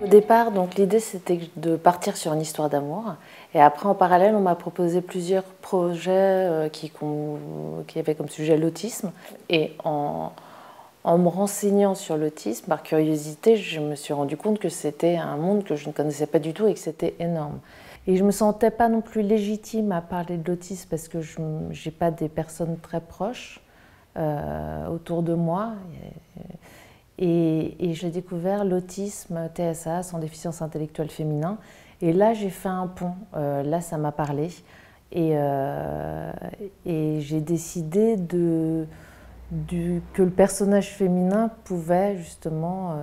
Au départ, donc l'idée c'était de partir sur une histoire d'amour. Et après, en parallèle, on m'a proposé plusieurs projets qui avaient comme sujet l'autisme. Et en me renseignant sur l'autisme, par curiosité, je me suis rendu compte que c'était un monde que je ne connaissais pas du tout et que c'était énorme. Et je ne me sentais pas non plus légitime à parler de l'autisme parce que je n'ai pas des personnes très proches autour de moi. Et j'ai découvert l'autisme TSA, sans déficience intellectuelle féminin. Et là, j'ai fait un pont. Là, ça m'a parlé. Et j'ai décidé que le personnage féminin pouvait justement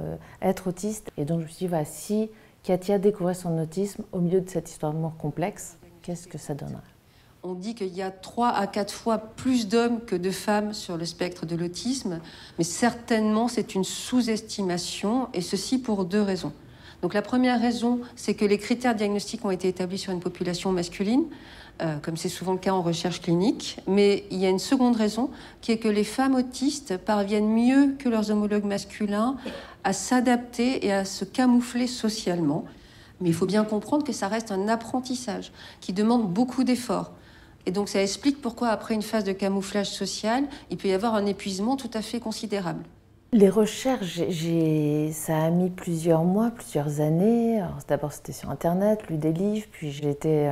être autiste. Et donc, je me suis dit, bah, si Katia découvrait son autisme au milieu de cette histoire d'amour complexe, qu'est-ce que ça donnerait? On dit qu'il y a 3 à 4 fois plus d'hommes que de femmes sur le spectre de l'autisme, mais certainement c'est une sous-estimation, et ceci pour 2 raisons. Donc la première raison, c'est que les critères diagnostiques ont été établis sur une population masculine, comme c'est souvent le cas en recherche clinique, mais il y a une seconde raison, qui est que les femmes autistes parviennent mieux que leurs homologues masculins à s'adapter et à se camoufler socialement. Mais il faut bien comprendre que ça reste un apprentissage qui demande beaucoup d'efforts. Et donc ça explique pourquoi après une phase de camouflage social, il peut y avoir un épuisement tout à fait considérable. Les recherches, ça a mis plusieurs mois, plusieurs années. D'abord c'était sur Internet, lu des livres, puis j'ai été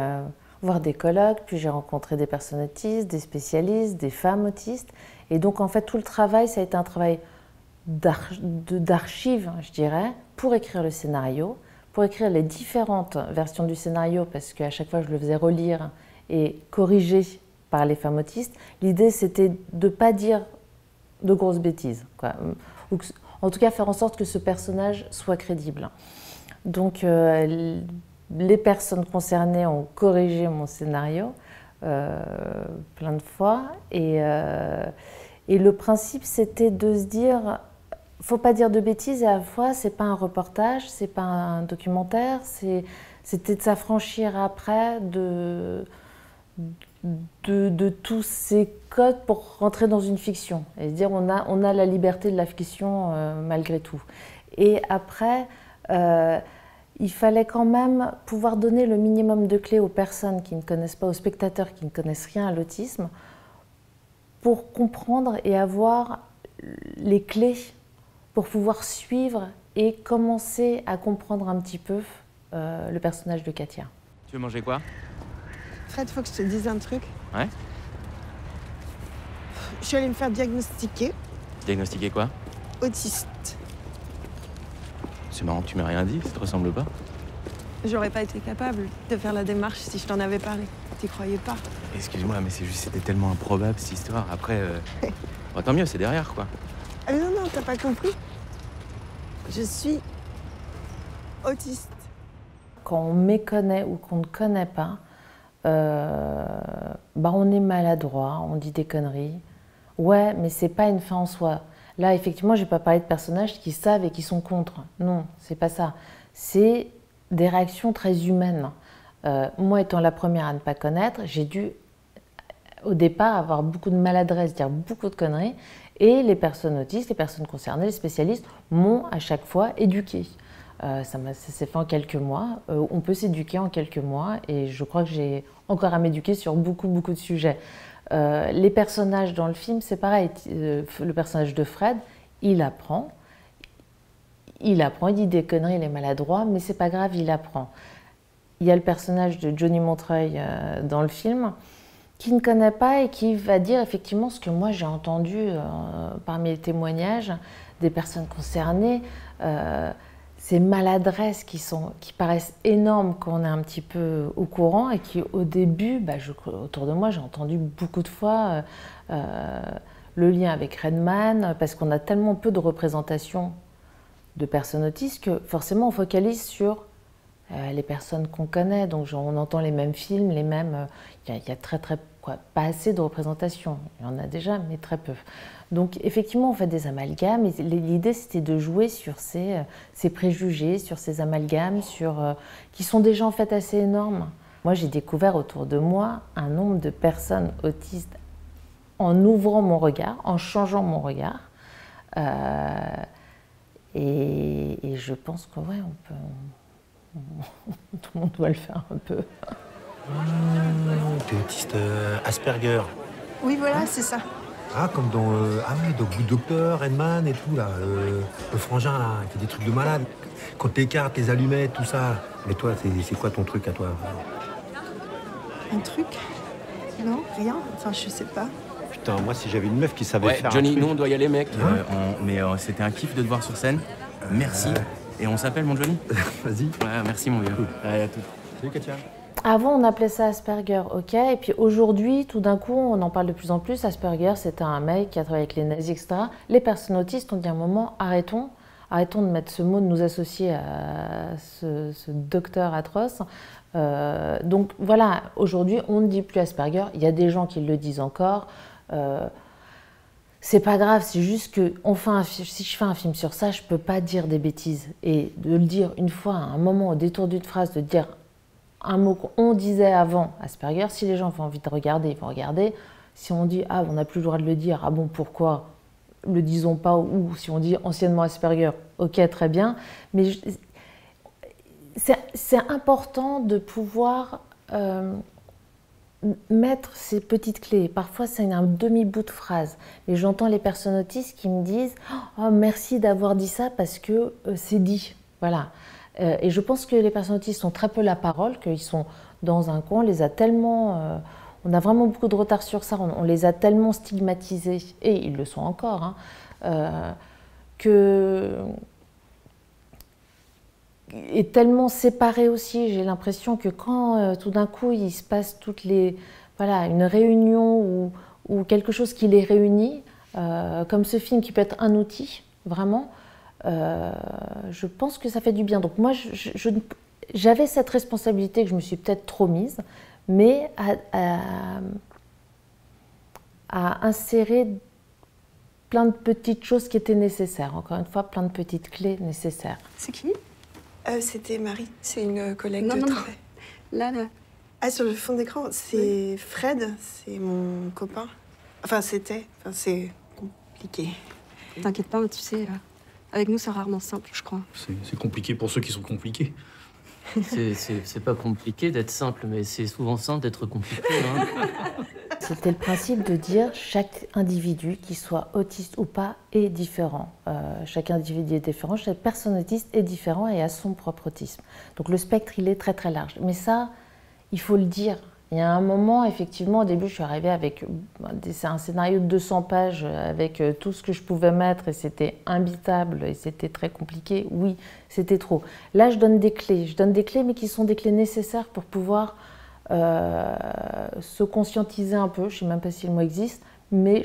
voir des colloques, puis j'ai rencontré des personnes autistes, des spécialistes, des femmes autistes. Et donc en fait tout le travail, ça a été un travail d'archives, je dirais, pour écrire le scénario, pour écrire les différentes versions du scénario, parce qu'à chaque fois je le faisais relire et corriger par les femmes autistes. L'idée c'était de ne pas dire de grosses bêtises, quoi. Ou en tout cas faire en sorte que ce personnage soit crédible. Donc les personnes concernées ont corrigé mon scénario plein de fois et le principe c'était de se dire faut pas dire de bêtises et à la fois c'est pas un reportage, c'est pas un documentaire, c'était de s'affranchir après de tous ces codes pour rentrer dans une fiction et se dire on a la liberté de la fiction malgré tout. Et après, il fallait quand même pouvoir donner le minimum de clés aux personnes qui ne connaissent pas, aux spectateurs qui ne connaissent rien à l'autisme, pour comprendre et avoir les clés pour pouvoir suivre et commencer à comprendre un petit peu le personnage de Katia. Tu veux manger quoi? Fred, faut que je te dise un truc. Ouais? Je suis allée me faire diagnostiquer. Diagnostiquer quoi? Autiste. C'est marrant que tu m'aies rien dit, ça te ressemble pas? J'aurais pas été capable de faire la démarche si je t'en avais parlé. T'y croyais pas. Excuse-moi, mais c'est juste, c'était tellement improbable cette histoire. Après, bon, tant mieux, c'est derrière quoi. Ah non, non, t'as pas compris. Je suis autiste. Quand on méconnaît ou qu'on ne connaît pas, bah on est maladroit, on dit des conneries. Ouais, mais c'est pas une fin en soi. Là, effectivement, j'ai pas parlé de personnages qui savent et qui sont contre. Non, c'est pas ça. C'est des réactions très humaines. Moi, étant la première à ne pas connaître, j'ai dû, au départ, avoir beaucoup de maladresse, dire beaucoup de conneries. Et les personnes autistes, les personnes concernées, les spécialistes m'ont à chaque fois éduquée. Ça s'est fait en quelques mois. On peut s'éduquer en quelques mois et je crois que j'ai encore à m'éduquer sur beaucoup de sujets. Les personnages dans le film, c'est pareil. Le personnage de Fred, il apprend, il dit des conneries, il est maladroit, mais c'est pas grave, il apprend. Il y a le personnage de Johnny Montreuil dans le film qui ne connaît pas et qui va dire effectivement ce que moi j'ai entendu parmi les témoignages des personnes concernées. Ces maladresses qui paraissent énormes quand on est un petit peu au courant et qui au début, autour de moi j'ai entendu beaucoup de fois le lien avec Redman, parce qu'on a tellement peu de représentation de personnes autistes que forcément on focalise sur les personnes qu'on connaît, donc on entend les mêmes films, les mêmes. Il y a pas assez de représentation. Il y en a déjà, mais très peu. Donc effectivement, on fait des amalgames. Et l'idée, c'était de jouer sur ces préjugés, sur ces amalgames, qui sont déjà en fait assez énormes. Moi, j'ai découvert autour de moi un nombre de personnes autistes en ouvrant mon regard, en changeant mon regard. Et je pense que ouais, tout le monde doit le faire un peu. T'es autiste Asperger. Oui, voilà, c'est ça. Ah, comme dans Good Doctor, Redman et tout, là. Le frangin, là, il fait des trucs de malade. Quand t'écartes les allumettes, tout ça. Mais toi, c'est quoi ton truc à toi? Un truc? Non, rien. Enfin, je sais pas. Putain, moi, si j'avais une meuf qui savait Ouais, faire Johnny, un truc... nous on doit y aller, mec. Hein C'était un kiff de te voir sur scène. Merci. Et on s'appelle, mon Johnny? Vas-y. Ouais, merci, mon vieux. Allez, à tout. Salut, Katia. Avant, on appelait ça Asperger, ok. Et puis aujourd'hui, tout d'un coup, on en parle de plus en plus. Asperger, c'était un mec qui a travaillé avec les nazis, etc. Les personnes autistes ont dit à un moment, arrêtons de mettre ce mot, de nous associer à ce docteur atroce. Donc voilà, aujourd'hui, on ne dit plus Asperger. Il y a des gens qui le disent encore. C'est pas grave, c'est juste que si je fais un film sur ça, je peux pas dire des bêtises. Et de le dire une fois, à un moment, au détour d'une phrase, de dire un mot qu'on disait avant Asperger, si les gens ont envie de regarder, ils vont regarder. Si on dit « Ah, on n'a plus le droit de le dire, ah bon, pourquoi le disons pas ?» ou si on dit anciennement Asperger, ok, très bien. Mais c'est important de pouvoir mettre ces petites clés. Parfois, c'est un demi-bout de phrase. Mais j'entends les personnes autistes qui me disent « Oh, merci d'avoir dit ça parce que c'est dit. » Voilà. Et je pense que les personnes autistes ont très peu la parole, qu'ils sont dans un coin, on les a tellement... on a vraiment beaucoup de retard sur ça, on les a tellement stigmatisés, et ils le sont encore, hein, et tellement séparés aussi. J'ai l'impression que quand tout d'un coup il se passe une réunion ou quelque chose qui les réunit, comme ce film qui peut être un outil, vraiment, je pense que ça fait du bien. Donc moi, j'avais cette responsabilité que je me suis peut-être trop mise, mais à insérer plein de petites choses qui étaient nécessaires. Encore une fois, plein de petites clés nécessaires. C'est qui? C'était Marie, c'est une collègue de travail. Là. Ah, sur le fond d'écran, c'est Fred, c'est mon copain. Enfin, c'est compliqué. T'inquiète pas, tu sais, avec nous, c'est rarement simple, je crois. C'est compliqué pour ceux qui sont compliqués. C'est pas compliqué d'être simple, mais c'est souvent simple d'être compliqué. Hein. C'était le principe de dire chaque individu, qu'il soit autiste ou pas, est différent. Chaque individu est différent, chaque personne autiste est différent et a son propre autisme. Donc le spectre, il est très très large. Mais ça, il faut le dire. Il y a un moment, effectivement, au début, je suis arrivée avec un scénario de 200 pages avec tout ce que je pouvais mettre et c'était imbitable et c'était très compliqué. Oui, c'était trop. Là, je donne des clés. Je donne des clés, mais qui sont des clés nécessaires pour pouvoir se conscientiser un peu. Je ne sais même pas si le mot existe, mais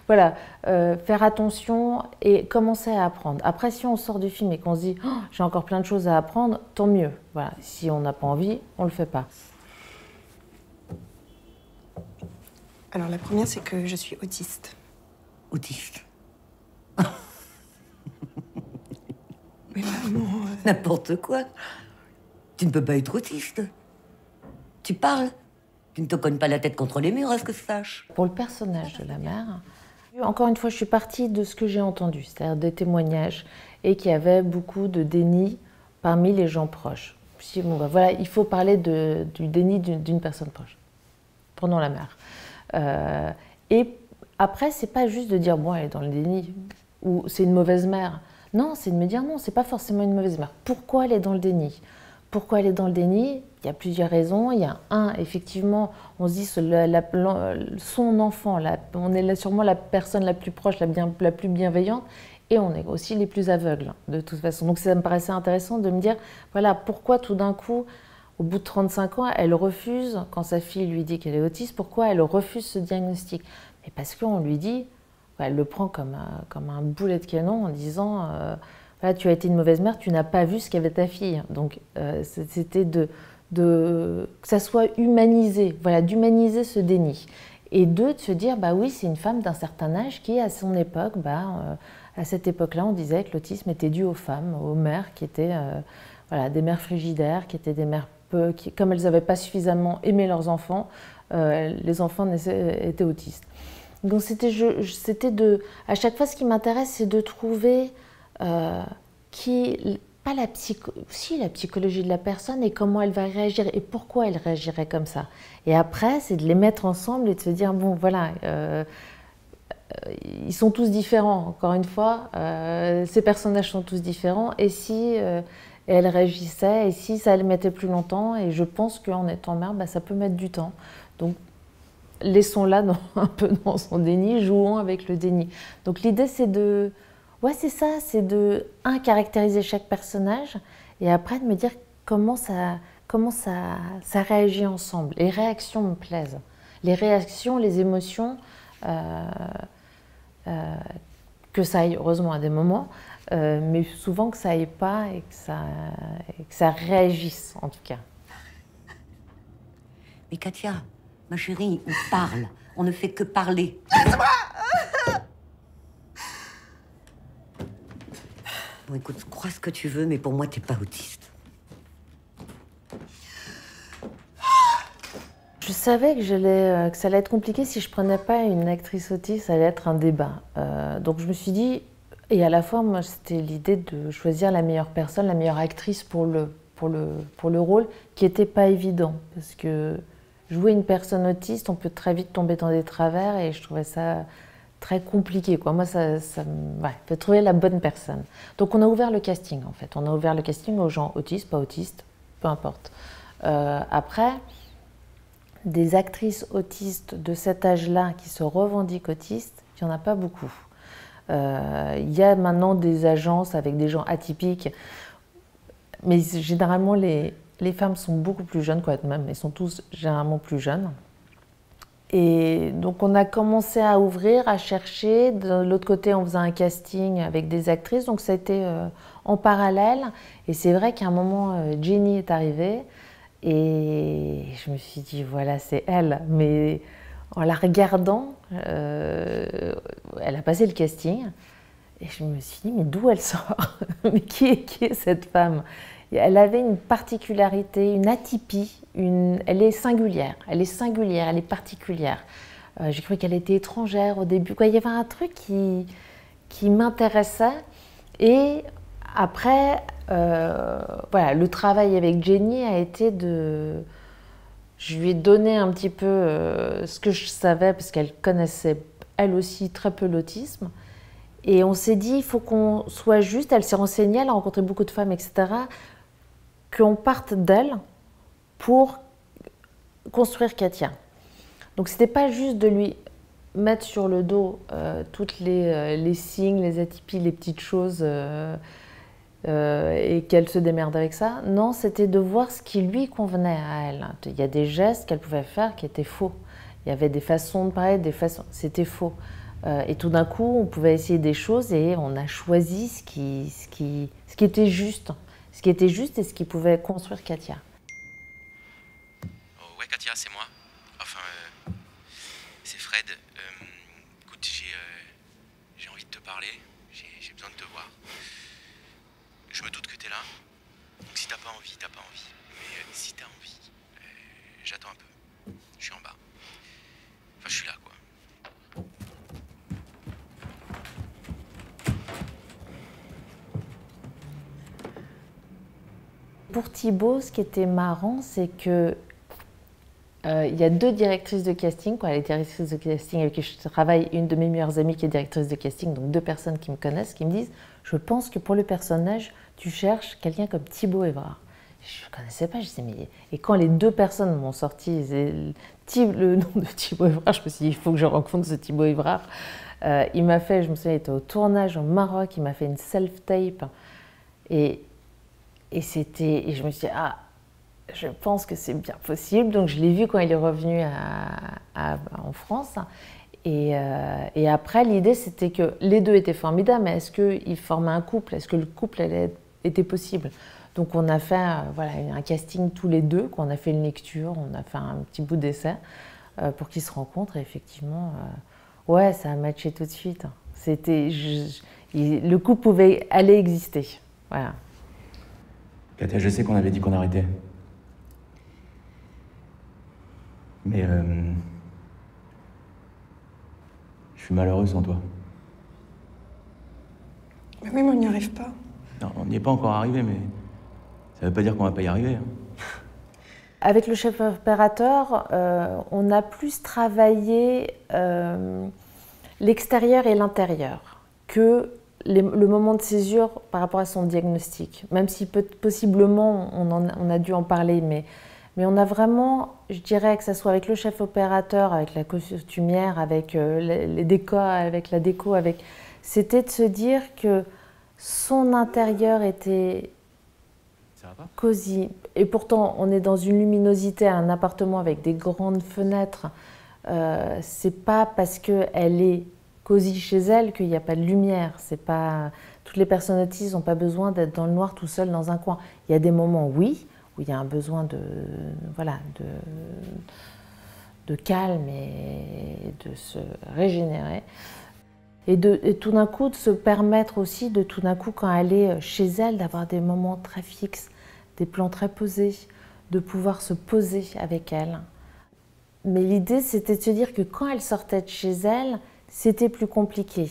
voilà, faire attention et commencer à apprendre. Après, si on sort du film et qu'on se dit oh, « j'ai encore plein de choses à apprendre », tant mieux. Voilà. Si on n'a pas envie, on ne le fait pas. Alors la première, c'est que je suis autiste. Autiste. Mais maman... N'importe quoi. Tu ne peux pas être autiste. Tu parles. Tu ne te cognes pas la tête contre les murs, à ce que je sache. Pour le personnage de la mère, encore une fois, je suis partie de ce que j'ai entendu, c'est-à-dire des témoignages, et qu'il y avait beaucoup de déni parmi les gens proches. Puis, bon, ben, voilà, il faut parler du déni d'une personne proche. Prenons la mère. Et après, c'est pas juste de dire bon, elle est dans le déni ou c'est une mauvaise mère. Non, c'est de me dire non, c'est pas forcément une mauvaise mère. Pourquoi elle est dans le déni? Pourquoi elle est dans le déni? Il y a plusieurs raisons. Il y a effectivement, on se dit son enfant, on est sûrement la personne la plus proche, la plus bienveillante, et on est aussi les plus aveugles de toute façon. Donc ça me paraissait intéressant de me dire voilà pourquoi tout d'un coup. Au bout de 35 ans, elle refuse, quand sa fille lui dit qu'elle est autiste, pourquoi elle refuse ce diagnostic? Mais parce qu'on lui dit, elle le prend comme un boulet de canon en disant voilà, tu as été une mauvaise mère, tu n'as pas vu ce qu'avait ta fille. Donc c'était que ça soit humanisé, voilà, d'humaniser ce déni. Et de se dire, bah oui, c'est une femme d'un certain âge qui, à son époque, à cette époque-là, on disait que l'autisme était dû aux femmes, aux mères qui étaient voilà, des mères frigidaires, qui étaient des mères comme elles n'avaient pas suffisamment aimé leurs enfants, les enfants étaient autistes. Donc à chaque fois, ce qui m'intéresse, c'est de trouver pas si la psychologie de la personne et comment elle va réagir et pourquoi elle réagirait comme ça. Et après, c'est de les mettre ensemble et de se dire, bon, voilà, ils sont tous différents, encore une fois, ces personnages sont tous différents, et si elle réagissait, et si ça le mettait plus longtemps, et je pense qu'en étant mère, bah, ça peut mettre du temps. Donc, laissons-la un peu dans son déni, jouons avec le déni. Donc l'idée, c'est de... Ouais, c'est ça, c'est de, caractériser chaque personnage, et après de me dire comment ça réagit ensemble. Les réactions me plaisent. Les réactions, les émotions, que ça aille, heureusement, à des moments, mais souvent que ça aille pas et que ça réagisse, en tout cas. Mais Katia, ma chérie, on parle. On ne fait que parler. Bon, écoute, crois ce que tu veux, mais pour moi, t'es pas autiste. Je savais que ça allait être compliqué si je prenais pas une actrice autiste, ça allait être un débat. Donc je me suis dit, et à la fois, moi, c'était l'idée de choisir la meilleure personne, la meilleure actrice pour le rôle, qui était pas évident, parce que jouer une personne autiste, on peut très vite tomber dans des travers, et je trouvais ça très compliqué, quoi. Moi, il faut trouver la bonne personne. Donc on a ouvert le casting, en fait. On a ouvert le casting aux gens autistes, pas autistes, peu importe. Après, des actrices autistes de cet âge-là qui se revendiquent autistes, il n'y en a pas beaucoup. Il y a maintenant des agences avec des gens atypiques, mais généralement les femmes sont beaucoup plus jeunes, quoi, même, elles sont tous généralement plus jeunes. Et donc on a commencé à ouvrir, à chercher. De l'autre côté, on faisait un casting avec des actrices, donc ça a été en parallèle. Et c'est vrai qu'à un moment, Jenny est arrivée, et je me suis dit, voilà, c'est elle. Mais en la regardant, elle a passé le casting, et je me suis dit, mais d'où elle sort? Mais qui est cette femme? Elle avait une particularité, une atypie, elle est singulière, elle est particulière. J'ai cru qu'elle était étrangère au début. Il y avait un truc qui m'intéressait. Et après, voilà, le travail avec Jenny a été de... Je lui ai donné un petit peu ce que je savais, parce qu'elle connaissait elle aussi très peu l'autisme. Et on s'est dit, il faut qu'on soit juste. Elle s'est renseignée, elle a rencontré beaucoup de femmes, etc., qu'on parte d'elle pour construire Katia. Donc c'était pas juste de lui mettre sur le dos toutes les signes, les atypies, les petites choses et qu'elle se démerde avec ça. Non, c'était de voir ce qui lui convenait à elle. Il y a des gestes qu'elle pouvait faire qui étaient faux. Il y avait des façons de parler, c'était faux. Et tout d'un coup, on pouvait essayer des choses et on a choisi ce qui était juste. Ce qui était juste et ce qui pouvait construire Katia. Oh, ouais, Katia, c'est moi. Enfin, c'est Fred. Écoute, j'ai envie de te parler. J'ai besoin de te voir. Je me doute que t'es là. Donc si t'as pas envie, t'as pas envie. Mais si t'as envie, j'attends un peu. Je suis en bas. Enfin, je suis là, quoi. Pour Thibaut, ce qui était marrant, c'est que il y a deux directrices de casting, quoi, les directrices de casting avec qui je travaille, une de mes meilleures amies qui est directrice de casting, donc deux personnes qui me connaissent, qui me disent « Je pense que pour le personnage, tu cherches quelqu'un comme Thibaut Évrard ». Je ne connaissais pas, je disais « Mais… » Et quand les deux personnes m'ont sorti le nom de Thibaut Évrard, je me suis dit « Il faut que je rencontre ce Thibaut Évrard ». Il m'a fait, je me souviens, il était au tournage au Maroc, il m'a fait une self-tape, et je me suis dit, je pense que c'est bien possible. Donc je l'ai vu quand il est revenu en France. Et après, l'idée, c'était que les deux étaient formidables, mais est-ce qu'ils formaient un couple? Est-ce que le couple était possible? Donc on a fait un casting tous les deux, on a fait une lecture, on a fait un petit bout d'essai pour qu'ils se rencontrent. Et effectivement, ouais, ça a matché tout de suite. Le couple allait exister. Voilà. Katia, je sais qu'on avait dit qu'on arrêtait. Mais je suis malheureux sans toi. Mais Oui, mais on n'y arrive pas. Non, on n'y est pas encore arrivé, mais ça veut pas dire qu'on va pas y arriver. Hein. Avec le chef opérateur, on a plus travaillé l'extérieur et l'intérieur que le moment de césure par rapport à son diagnostic. Même si possiblement on a dû en parler, mais on a vraiment, je dirais que ce soit avec le chef opérateur, avec la costumière, avec les décors, avec la déco, c'était de se dire que son intérieur était cosy. Et pourtant, on est dans une luminosité, un appartement avec des grandes fenêtres. C'est pas parce qu'elle est cosy chez elle qu'il n'y a pas de lumière. C'est pas... Toutes les personnes autistes n'ont pas besoin d'être dans le noir tout seul dans un coin. Il y a des moments, oui, où il y a un besoin de calme et de se régénérer. Et tout d'un coup, de se permettre aussi, tout d'un coup, quand elle est chez elle, d'avoir des moments très fixes, des plans très posés, de pouvoir se poser avec elle. Mais l'idée, c'était de se dire que quand elle sortait de chez elle, c'était plus compliqué.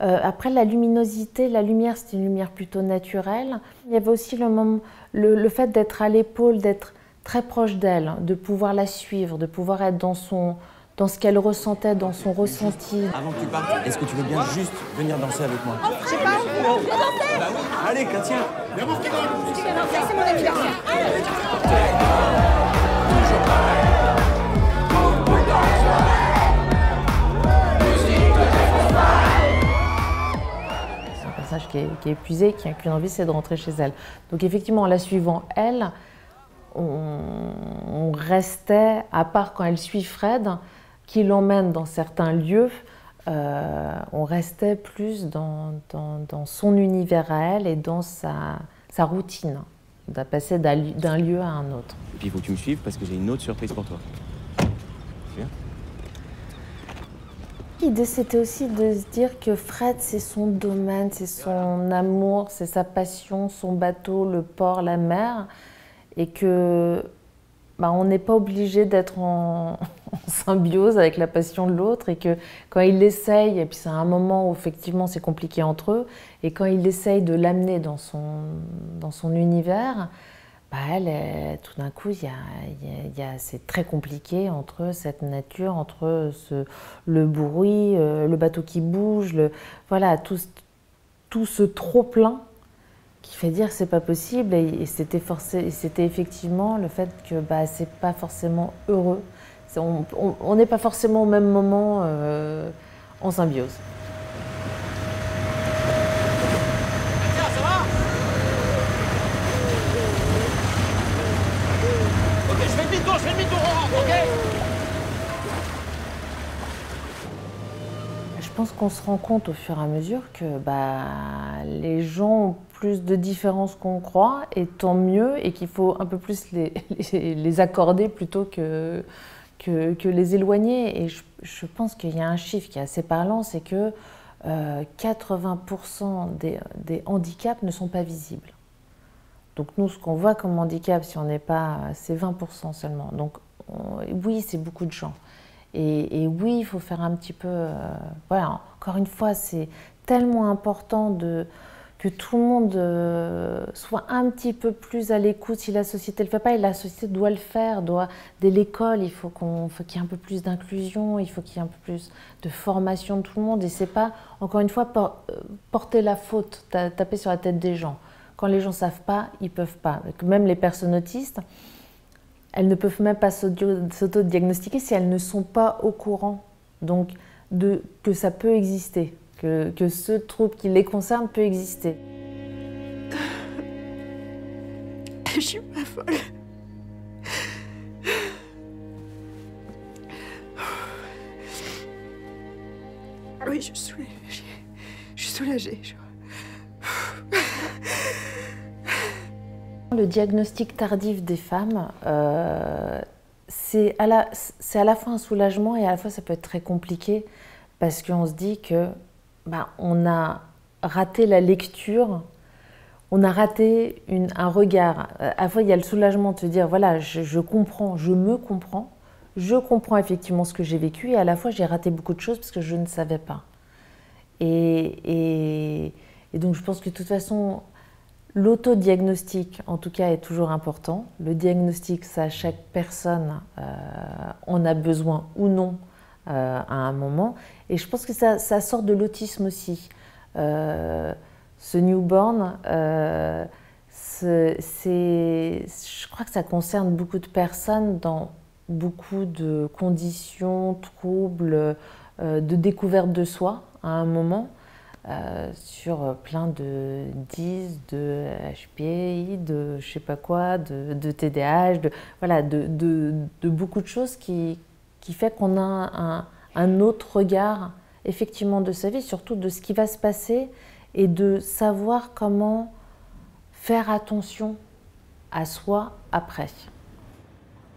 Après, la luminosité, la lumière, c'était une lumière plutôt naturelle. Il y avait aussi le fait d'être à l'épaule, d'être très proche d'elle, de pouvoir la suivre, de pouvoir être dans ce qu'elle ressentait, dans son ressenti. Avant que tu partes, est-ce que tu veux bien juste venir danser avec moi? Je sais pas, allez, Katia. c'est mon anniversaire. C'est un personnage qui est épuisé, qui n'a qu'une envie, c'est de rentrer chez elle. Donc effectivement, en la suivant, elle, on restait, à part quand elle suit Fred, qui l'emmène dans certains lieux, on restait plus dans son univers à elle et dans sa routine, de passer d'un lieu à un autre. Et puis il faut que tu me suives parce que j'ai une autre surprise pour toi. Viens. L'idée, c'était aussi de se dire que Fred, c'est son domaine, c'est son amour, c'est sa passion, son bateau, le port, la mer, et que on n'est pas obligé d'être en symbiose avec la passion de l'autre, et que quand il essaye, et puis c'est un moment où effectivement c'est compliqué entre eux, et quand il essaye de l'amener dans son univers, elle, tout d'un coup, c'est très compliqué entre cette nature, entre le bruit, le bateau qui bouge, voilà, tout ce trop-plein qui fait dire que c'est pas possible, et c'était effectivement le fait que c'est pas forcément heureux. On n'est pas forcément au même moment en symbiose. Ça va? Ok, je fais demi-tour, on rentre, ok? Je pense qu'on se rend compte au fur et à mesure que les gens ont plus de différences qu'on croit, et tant mieux, et qu'il faut un peu plus les accorder plutôt que les éloigner. Et je pense qu'il y a un chiffre qui est assez parlant, c'est que 80% des handicaps ne sont pas visibles. Donc nous, ce qu'on voit comme handicap, si on n'est pas, c'est 20% seulement. Donc oui, c'est beaucoup de gens. Et oui, il faut faire un petit peu... voilà, encore une fois, c'est tellement important que tout le monde soit un petit peu plus à l'écoute. Si la société ne le fait pas, et la société doit le faire, dès l'école, il faut qu'il y ait un peu plus d'inclusion, il faut qu'il y ait un peu plus de formation de tout le monde. Et c'est pas, encore une fois, porter la faute, taper sur la tête des gens. Quand les gens ne savent pas, ils ne peuvent pas. Même les personnes autistes, elles ne peuvent même pas s'auto-diagnostiquer si elles ne sont pas au courant que ça peut exister, que ce trouble qui les concerne peut exister. Je suis pas folle. Oui, je suis soulagée. Le diagnostic tardif des femmes, c'est à la fois un soulagement, et à la fois ça peut être très compliqué, parce qu'on se dit que on a raté la lecture, on a raté un regard. À la fois il y a le soulagement de se dire voilà, je comprends, je me comprends, je comprends effectivement ce que j'ai vécu, et à la fois j'ai raté beaucoup de choses parce que je ne savais pas. Et Et donc je pense que de toute façon, l'autodiagnostic, en tout cas, est toujours important. Le diagnostic, ça, chaque personne en a besoin ou non à un moment. Et je pense que ça sort de l'autisme aussi. Ce newborn, je crois que ça concerne beaucoup de personnes dans beaucoup de conditions, troubles, de découverte de soi à un moment. Sur plein de DIS, de HPI, de je sais pas quoi, de TDAH, voilà, de beaucoup de choses qui fait qu'on a un autre regard effectivement de sa vie, surtout de ce qui va se passer et de savoir comment faire attention à soi après.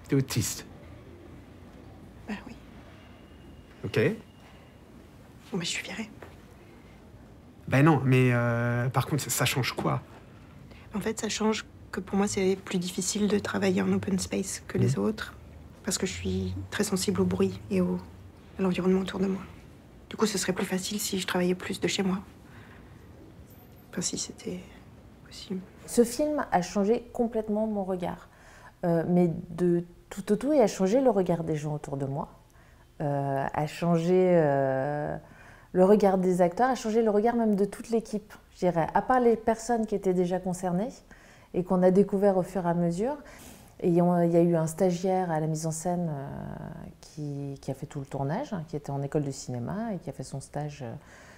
T'es autiste? Bah oui. Ok. Bon, bah, je suis virée. Ben non, mais par contre, ça change quoi? En fait, ça change que pour moi, c'est plus difficile de travailler en open space que les autres, parce que je suis très sensible au bruit et à l'environnement autour de moi. Du coup, ce serait plus facile si je travaillais plus de chez moi. Enfin, si c'était possible. Ce film a changé complètement mon regard, mais de tout au tout, il a changé le regard des gens autour de moi, a changé le regard des acteurs, a changé le regard même de toute l'équipe, je dirais, à part les personnes qui étaient déjà concernées et qu'on a découvert au fur et à mesure. Et il y a eu un stagiaire à la mise en scène qui a fait tout le tournage, qui était en école de cinéma et qui a fait son stage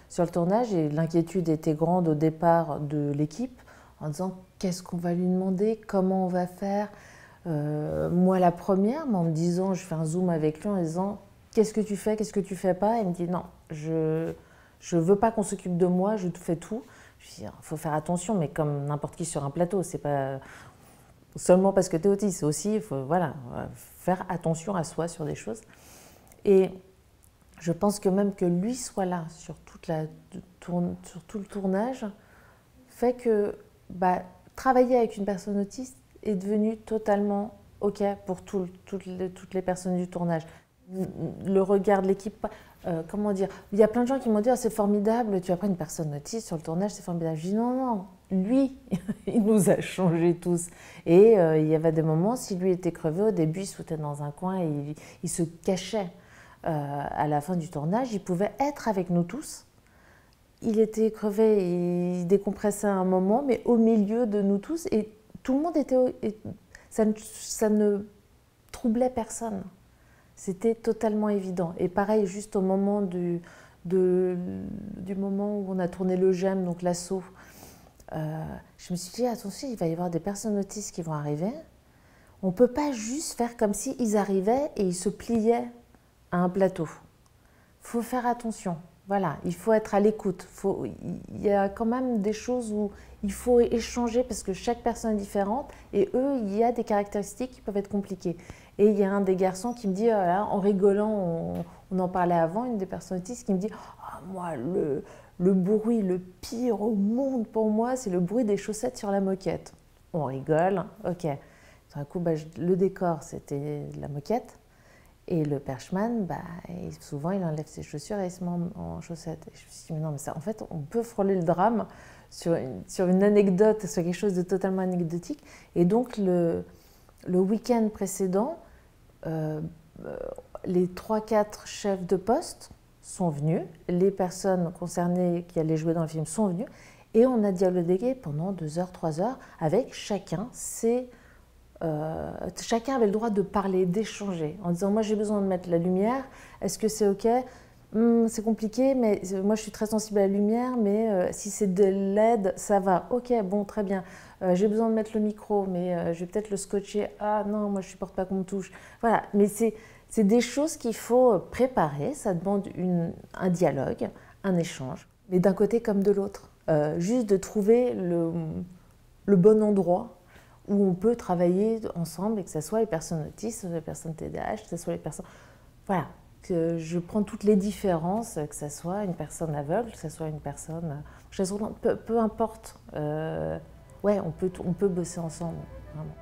sur le tournage. Et l'inquiétude était grande au départ de l'équipe en disant qu'est-ce qu'on va lui demander, comment on va faire. Moi la première, mais en me disant, je fais un zoom avec lui en disant qu'est-ce que tu fais, qu'est-ce que tu fais pas. Il me dit non, je veux pas qu'on s'occupe de moi, je te fais tout. Je dis, il faut faire attention, mais comme n'importe qui sur un plateau, c'est pas seulement parce que tu es autiste, c'est aussi, il faut faire attention à soi sur des choses. Et je pense que même que lui soit là sur tout le tournage fait que travailler avec une personne autiste est devenu totalement OK pour toutes les personnes du tournage. Le regard de l'équipe, comment dire, il y a plein de gens qui m'ont dit oh, c'est formidable, tu vas prendre une personne autiste sur le tournage, c'est formidable. Je dis non, lui, il nous a changés tous. Et il y avait des moments, si lui était crevé, au début il se foutait dans un coin et il se cachait. À la fin du tournage, il pouvait être avec nous tous. Il était crevé, il décompressait à un moment, mais au milieu de nous tous, et tout le monde était... Ça ne troublait personne. C'était totalement évident. Et pareil, juste au moment du moment où on a tourné le GEM, donc l'assaut, je me suis dit, attention, il va y avoir des personnes autistes qui vont arriver. On ne peut pas juste faire comme s'ils arrivaient et ils se pliaient à un plateau. Il faut faire attention. Voilà, il faut être à l'écoute. Il y a quand même des choses où il faut échanger parce que chaque personne est différente et eux, il y a des caractéristiques qui peuvent être compliquées. Et il y a un des garçons qui me dit, en rigolant, on en parlait avant, une des personnes autistes qui me dit « Moi, le bruit le pire au monde pour moi, c'est le bruit des chaussettes sur la moquette. » On rigole, ok. D'un coup, le décor, c'était la moquette. Et le perchman, souvent, il enlève ses chaussures et il se met en chaussettes. Et je me suis dit, mais non, mais ça, en fait, on peut frôler le drame sur une anecdote, sur quelque chose de totalement anecdotique. Et donc, le week-end précédent, les 3-4 chefs de poste sont venus, les personnes concernées qui allaient jouer dans le film sont venues, et on a dialogué pendant 2 heures, 3 heures avec chacun. Chacun avait le droit de parler, d'échanger, en disant « moi j'ai besoin de mettre la lumière, est-ce que c'est ok ? C'est compliqué, mais moi je suis très sensible à la lumière, mais si c'est de LED, ça va. Ok, bon, très bien. J'ai besoin de mettre le micro, mais je vais peut-être le scotcher. Ah non, moi je supporte pas qu'on me touche. » Voilà, mais c'est des choses qu'il faut préparer, ça demande un dialogue, un échange, mais d'un côté comme de l'autre. Juste de trouver le bon endroit où on peut travailler ensemble, et que ce soit les personnes autistes, les personnes TDAH, que ce soit les personnes... Voilà, que je prends toutes les différences, que ce soit une personne aveugle, que ce soit une personne... peu importe. Ouais, on peut bosser ensemble, vraiment.